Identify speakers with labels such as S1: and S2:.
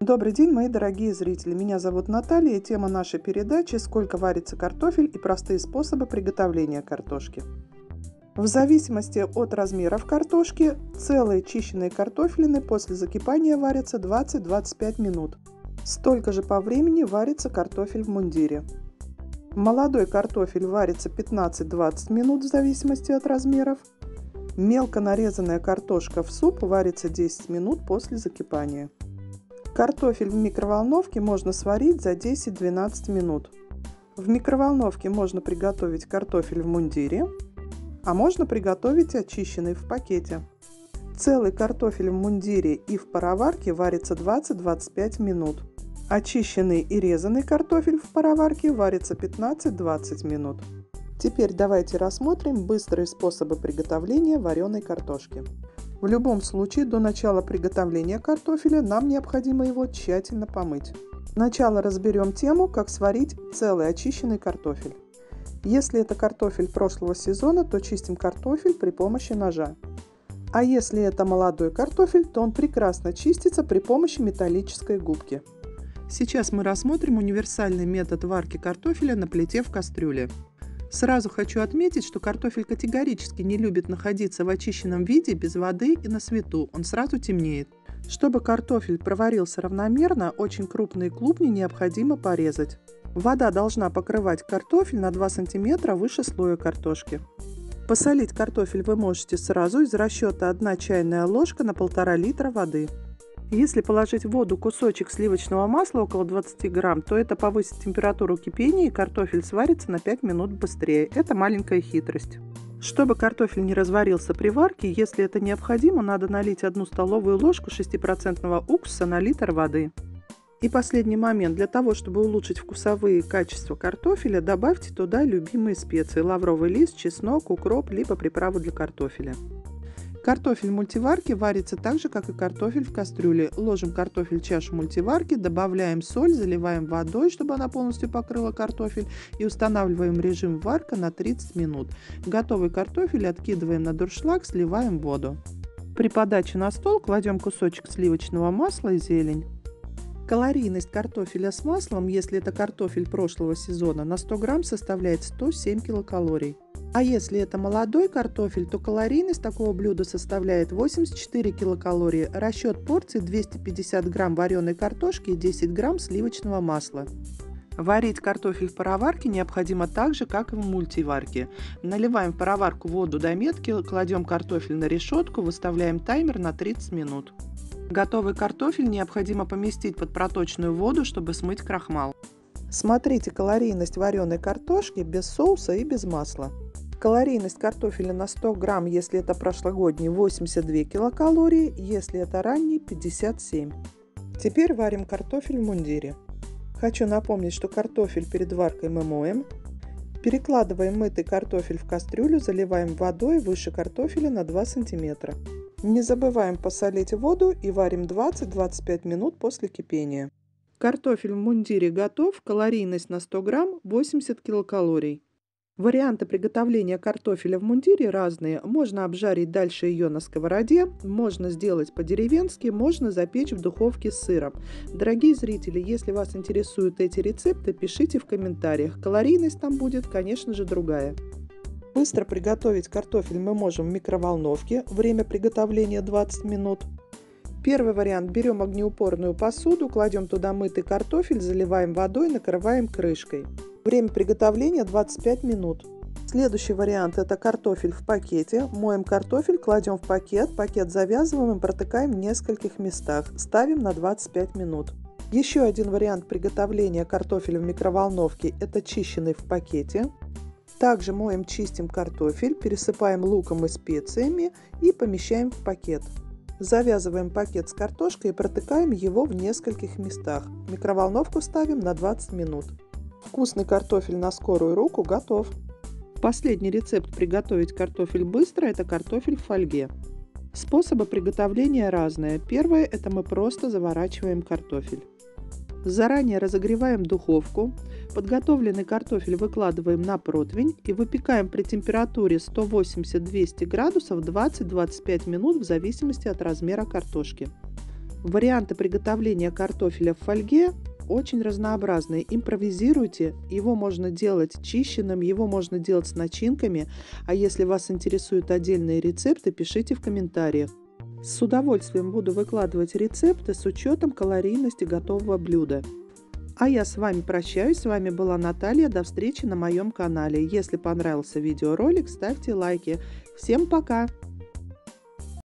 S1: Добрый день, мои дорогие зрители! Меня зовут Наталья, и тема нашей передачи – сколько варится картофель и простые способы приготовления картошки. В зависимости от размеров картошки, целые чищенные картофелины после закипания варятся 20-25 минут. Столько же по времени варится картофель в мундире. Молодой картофель варится 15-20 минут в зависимости от размеров. Мелко нарезанная картошка в суп варится 10 минут после закипания. Картофель в микроволновке можно сварить за 10-12 минут. В микроволновке можно приготовить картофель в мундире, а можно приготовить очищенный в пакете. Целый картофель в мундире и в пароварке варится 20-25 минут. Очищенный и резанный картофель в пароварке варится 15-20 минут. Теперь давайте рассмотрим быстрые способы приготовления вареной картошки. В любом случае, до начала приготовления картофеля нам необходимо его тщательно помыть. Сначала разберем тему, как сварить целый очищенный картофель. Если это картофель прошлого сезона, то чистим картофель при помощи ножа. А если это молодой картофель, то он прекрасно чистится при помощи металлической губки. Сейчас мы рассмотрим универсальный метод варки картофеля на плите в кастрюле. Сразу хочу отметить, что картофель категорически не любит находиться в очищенном виде без воды и на свету, он сразу темнеет. Чтобы картофель проварился равномерно, очень крупные клубни необходимо порезать. Вода должна покрывать картофель на 2 см выше слоя картошки. Посолить картофель вы можете сразу из расчета 1 чайная ложка на 1,5 литра воды. Если положить в воду кусочек сливочного масла около 20 грамм, то это повысит температуру кипения и картофель сварится на 5 минут быстрее. Это маленькая хитрость. Чтобы картофель не разварился при варке, если это необходимо, надо налить 1 столовую ложку 6% уксуса на литр воды. И последний момент. Для того, чтобы улучшить вкусовые качества картофеля, добавьте туда любимые специи: лавровый лист, чеснок, укроп, либо приправу для картофеля. Картофель в мультиварке варится так же, как и картофель в кастрюле. Ложим картофель в чашу мультиварки, добавляем соль, заливаем водой, чтобы она полностью покрыла картофель, и устанавливаем режим варка на 30 минут. Готовый картофель откидываем на дуршлаг, сливаем воду. При подаче на стол кладем кусочек сливочного масла и зелень. Калорийность картофеля с маслом, если это картофель прошлого сезона, на 100 грамм составляет 107 килокалорий. А если это молодой картофель, то калорийность такого блюда составляет 84 килокалории. Расчет порции: 250 грамм вареной картошки и 10 грамм сливочного масла. Варить картофель в пароварке необходимо так же, как и в мультиварке. Наливаем в пароварку воду до метки, кладем картофель на решетку, выставляем таймер на 30 минут. Готовый картофель необходимо поместить под проточную воду, чтобы смыть крахмал. Смотрите калорийность вареной картошки без соуса и без масла. Калорийность картофеля на 100 грамм, если это прошлогодний, 82 килокалории, если это ранний, 57. Теперь варим картофель в мундире. Хочу напомнить, что картофель перед варкой мы моем. Перекладываем мытый картофель в кастрюлю, заливаем водой выше картофеля на 2 см. Не забываем посолить воду и варим 20-25 минут после кипения. Картофель в мундире готов, калорийность на 100 грамм 80 килокалорий. Варианты приготовления картофеля в мундире разные. Можно обжарить дальше ее на сковороде, можно сделать по-деревенски, можно запечь в духовке с сыром. Дорогие зрители, если вас интересуют эти рецепты, пишите в комментариях. Калорийность там будет, конечно же, другая. Быстро приготовить картофель мы можем в микроволновке. Время приготовления 20 минут. Первый вариант. Берем огнеупорную посуду, кладем туда мытый картофель, заливаем водой, накрываем крышкой. Время приготовления 25 минут. Следующий вариант — это картофель в пакете. Моем картофель, кладем в пакет, пакет завязываем и протыкаем в нескольких местах. Ставим на 25 минут. Еще один вариант приготовления картофеля в микроволновке — это чищенный в пакете. Также моем, чистим картофель, пересыпаем луком и специями и помещаем в пакет. Завязываем пакет с картошкой и протыкаем его в нескольких местах. Микроволновку ставим на 20 минут. Вкусный картофель на скорую руку готов. Последний рецепт приготовить картофель быстро — это картофель в фольге. Способы приготовления разные. Первое — это мы просто заворачиваем картофель. Заранее разогреваем духовку. Подготовленный картофель выкладываем на противень и выпекаем при температуре 180-200 градусов 20-25 минут в зависимости от размера картошки. Варианты приготовления картофеля в фольге очень разнообразные. Импровизируйте. Его можно делать чищенным, его можно делать с начинками. А если вас интересуют отдельные рецепты, пишите в комментариях. С удовольствием буду выкладывать рецепты с учетом калорийности готового блюда. А я с вами прощаюсь. С вами была Наталья. До встречи на моем канале. Если понравился видеоролик, ставьте лайки. Всем пока!